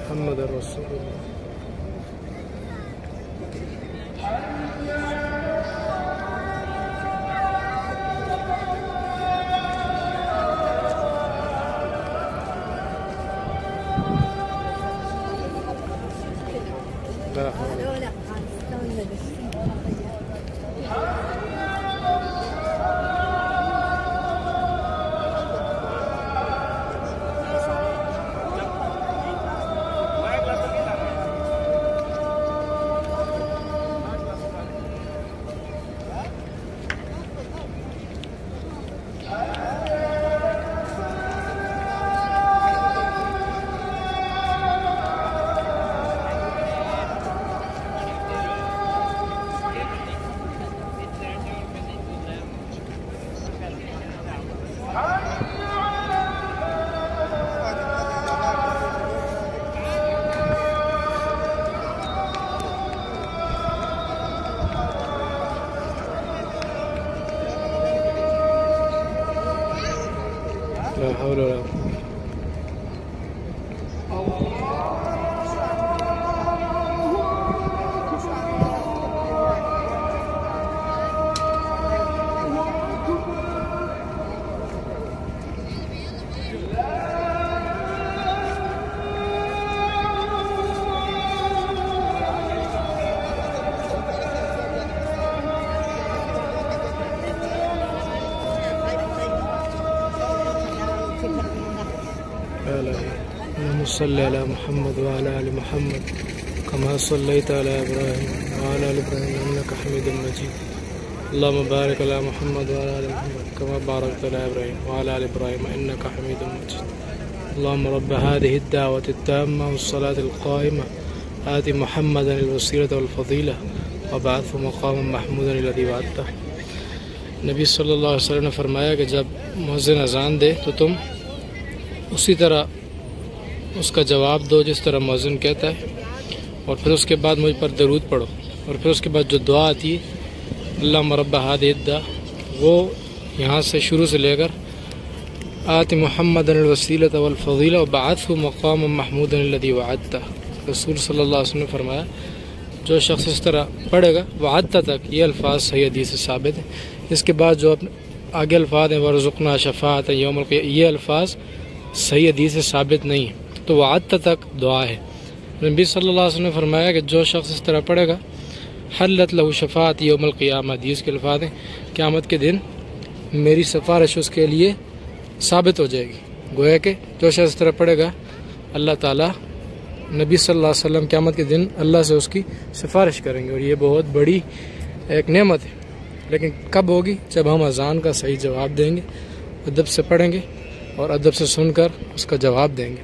محمد رسول اللہ. لا حول ولا قوة. اللهم صل على محمد وعلى آل محمد كما صليت على إبراهيم وعلى آل إبراهيم إنك حميد مجيد. اللهم بارك على محمد وعلى آل محمد كما باركت على إبراهيم وعلى آل إبراهيم إنك حميد مجيد. اللهم رب هذه الدعوة التامة والصلاة القائمة آت محمدا الوسيلة والفضيلة وبعثه مقاما محمودا الذي وعدته. نبی صلی اللہ علیہ وسلم نے فرمایا کہ جب مؤذن اذان دے تو تم اسی طرح اس کا جواب دو جس طرح مؤذن کہتا ہے، اور پھر اس کے بعد مجھ پر درود پڑھو، اور پھر اس کے بعد جو دعا آتی ہے اللہم رب هذه الدعوة، وہ یہاں سے شروع سے لے کر آت محمد الوسیلۃ والفضیلہ وبعثہ مقاما محمودا الذی وعدتہ. رسول صلی اللہ علیہ وسلم نے فرمایا جو شخص اس طرح پڑھے گا وعدتہ تک، یہ الفاظ صحیح حدیث سے ثابت ہیں. اس کے بعد جو آگے الفاظ ہیں ورزقنا شفاعۃ یوم القیامہ، یہ الفاظ صحیح حدیث سے ثابت نہیں ہیں، تو وعدتہ تک دعا ہے. نبی صلی اللہ علیہ وسلم نے فرمایا کہ جو شخص اس طرح پڑھے گا حلت لہ شفاعت یوم القیامہ، حدیث کے الفاظ ہیں قیامت کے دن میری سفارش اس کے لیے ثابت ہو جائے گی. گویا کہ جو شخص اس طرح پڑھے گا اللہ تعالیٰ نبی صلی اللہ علیہ وسلم قیامت کے دن اللہ سے اس کی سفارش کریں گے، اور یہ بہت بڑی ایک نعمت ہے. لیکن کب ہوگی؟ جب ہم اذان کا صحیح جواب دیں گے، ادب سے پڑھیں گے اور ادب سے سن کر اس کا جواب دیں گے.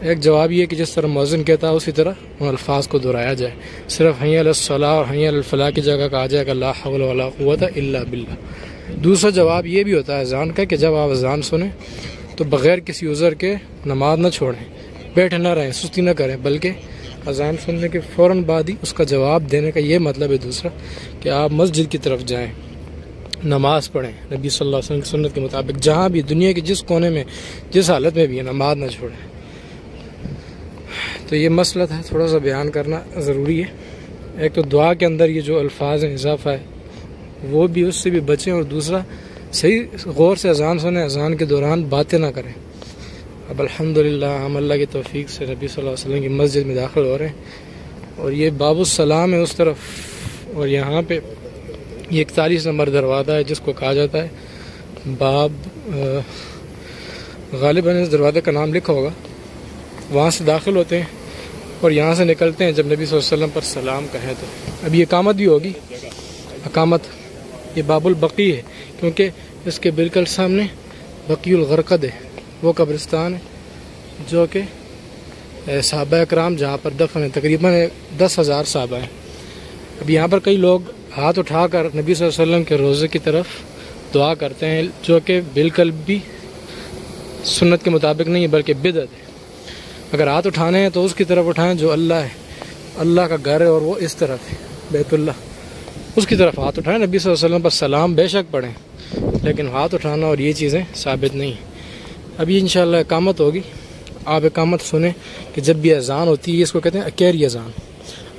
ایک جواب یہ کہ جس طرح مؤذن کہتا ہے اسی طرح ان الفاظ کو دہرایا جائے. صرف حی علی الصلاۃ اور حی علی الفلاح کی جگہ کہا جائے کہ لا حول ولا قوت الا باللہ. دوسرا جواب یہ بھی ہوتا ہے اذان کا کہ جب آپ اذان سنیں تو بغیر کسی عذر کے نماز نہ چھوڑیں، بیٹھے نہ رہیں، سستی نہ کریں، بلکہ اذان سننے کے فوراً بعد ہی اس کا جواب دینے کا یہ مطلب ہے دوسرا کہ آپ مسجد کی طرف جائیں، نماز پڑھیں نبی صلی اللہ علیہ وسلم کی سنت کے مطابق، جہاں بھی دنیا کے جس کونے میں جس حالت میں بھی ہے نماز نہ چھوڑیں. تو یہ مسئلہ تھا، تھوڑا سا بیان کرنا ضروری ہے. ایک تو دعا کے اندر یہ جو الفاظ ہیں اضافہ ہے وہ بھی اس سے بھی بچیں، اور دوسرا صحیح غور سے اذان سنیں، اذان کے دوران باتیں نہ کریں۔ اب الحمدللہ ہم اللہ کی توفیق سے نبی صلی اللہ علیہ وسلم کی مسجد میں داخل ہو رہے ہیں، اور یہ باب السلام ہے اس طرف، اور یہاں پہ یہ 41 نمبر دروازہ ہے جس کو کہا جاتا ہے باب، غالباً اس دروازے کا نام لکھا ہوگا۔ وہاں سے داخل ہوتے ہیں اور یہاں سے نکلتے ہیں جب نبی صلی اللہ علیہ وسلم پر سلام کہیں تو۔ اب یہ اقامت بھی ہوگی، اقامت یہ باب البقی ہے، کیونکہ اس کے بالکل سامنے بقی الغرقد ہے، وہ قبرستان ہے جو کہ صحابہ اکرام جہاں پر دفن ہیں، تقریباً 10,000 صحابہ ہیں۔ اب یہاں پر کئی لوگ ہاتھ اٹھا کر نبی صلی اللہ علیہ وسلم کے روضے کی طرف دعا کرتے ہیں، جو کہ بالکل بھی سنت کے مطابق نہیں ہے بلکہ بدعت ہے۔ اگر ہاتھ اٹھانے ہیں تو اس کی طرف اٹھائیں جو اللہ ہے، اللہ کا گھر ہے اور وہ اس طرف ہے بیت اللہ، اس کی طرف ہاتھ اٹھائیں۔ نبی صلی اللہ علیہ وسلم پر سلام بے شک پڑھیں، لیکن ہاتھ اٹھانا اور یہ چیزیں ثابت نہیں ہیں۔ ابھی انشاءاللہ اقامت ہوگی، آپ اقامت سنیں کہ جب بھی اذان ہوتی ہے، اس کو کہتے ہیں اکیری اذان۔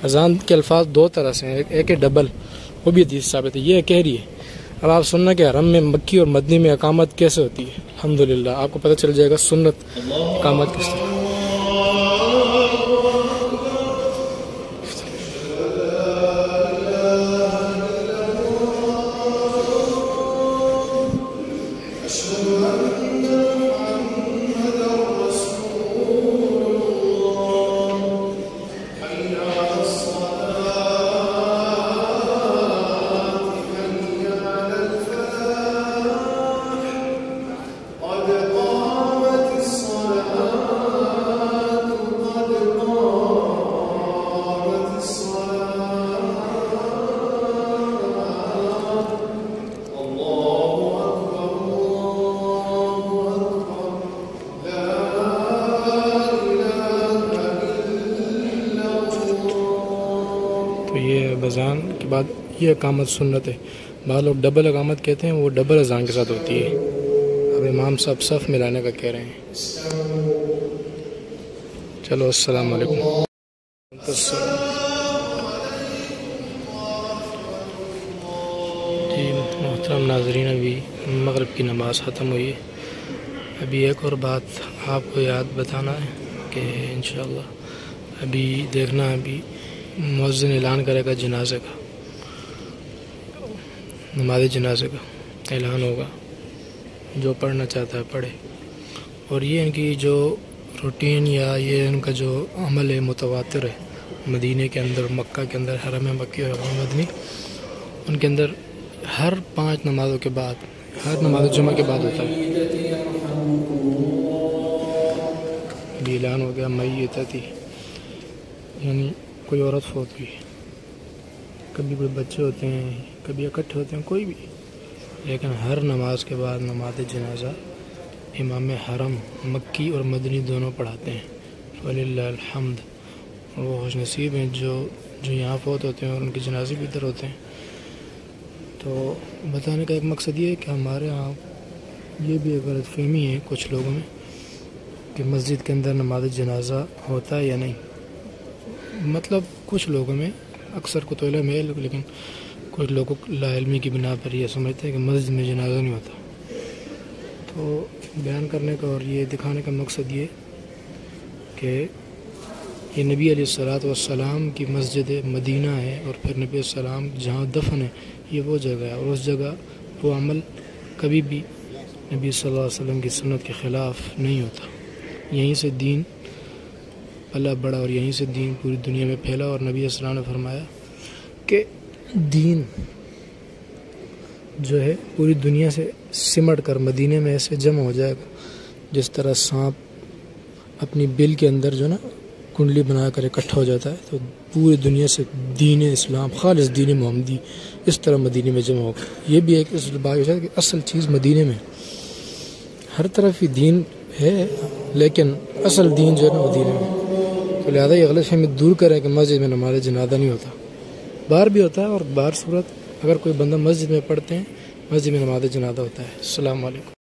اذان کے الفاظ دو طرح سے ہیں، ایک ہے ڈبل، وہ بھی حدیث ثابت ہے، یہ اکیری ہے۔ اب آپ سننا کہ حرم میں مکی اور مدنی میں اقامت کیسے ہوتی ہے، الحمدللہ آپ کو پتہ چل جائے گا سنت اقامت کس طرح۔ یہ اذان کے بعد یہ اقامت سنت ہے، بعض لوگ ڈبل اقامت کہتے ہیں، وہ ڈبل اذان کے ساتھ ہوتی ہے۔ اب امام صاحب صف ملانے کا کہہ رہے ہیں۔ چلو السلام علیکم۔ جی محترم ناظرین، ابھی مغرب کی نماز ختم ہوئی ہے۔ ابھی ایک اور بات آپ کو یاد بتانا ہے کہ انشاءاللہ ابھی دیکھنا، ابھی مؤذن اعلان کرے گا جنازے کا، نماز جنازے کا اعلان ہوگا، جو پڑھنا چاہتا ہے پڑھے۔ اور یہ ان کی جو روٹین یا یہ ان کا جو عمل ہے متواتر ہے، مدینہ کے اندر، مکہ کے اندر، حرم مکی اور حرم مدنی، ان کے اندر ہر 5 نمازوں کے بعد، ہر نماز جمعہ کے بعد ہوتا ہے۔ ابھی اعلان ہو گیا میتتی، یعنی کوئی عورت فوت ہوئی، کبھی کوئی بچے ہوتے ہیں، کبھی اکٹھے ہوتے ہیں، کوئی بھی، لیکن ہر نماز کے بعد نماز جنازہ امام حرم مکی اور مدنی دونوں پڑھاتے ہیں۔ فللہ الحمد، وہ خوش نصیب ہیں جو یہاں فوت ہوتے ہیں اور ان کے جنازے بھی ادھر ہوتے ہیں۔ تو بتانے کا ایک مقصد یہ ہے کہ ہمارے ہاں یہ بھی ایک غلط فہمی ہے کچھ لوگوں میں کہ مسجد کے اندر نماز جنازہ ہوتا ہے یا نہیں۔ مطلب کچھ لوگوں میں، اکثر کو تو علم ہے لیکن کچھ لوگوں لا علمی کی بنا پر یہ سمجھتے ہیں کہ مسجد میں جنازہ نہیں ہوتا۔ تو بیان کرنے کا اور یہ دکھانے کا مقصد یہ کہ یہ نبی علیہ الصلوۃ والسلام کی مسجد مدینہ ہے، اور پھر نبی علیہ السلام جہاں دفن ہے یہ وہ جگہ ہے، اور اس جگہ وہ عمل کبھی بھی نبی صلی اللہ علیہ وسلم کی سنت کے خلاف نہیں ہوتا۔ یہیں سے دین پلا بڑھا اور یہیں سے دین پوری دنیا میں پھیلا، اور نبی صلی اللہ علیہ وسلم نے فرمایا کہ دین جو ہے پوری دنیا سے سمٹ کر مدینے میں ایسے جمع ہو جائے گا جس طرح سانپ اپنی بل کے اندر جو نا کنڈلی بنا کر اکٹھا ہو جاتا ہے، تو پوری دنیا سے دین اسلام، خالص دین محمدی اس طرح مدینے میں جمع ہوگا۔ یہ بھی ایک اس بات ہے کہ اصل چیز مدینے میں، ہر طرف ہی دین ہے لیکن اصل دین جو ہے نا مدینے میں۔ تو لہٰذا یہ غلط فہمی دور کریں کہ مسجد میں نماز جنازہ نہیں ہوتا، باہر بھی ہوتا ہے، اور باہر صورت اگر کوئی بندہ مسجد میں پڑھتے ہیں، مسجد میں نماز جنازہ ہوتا ہے۔ السلام علیکم۔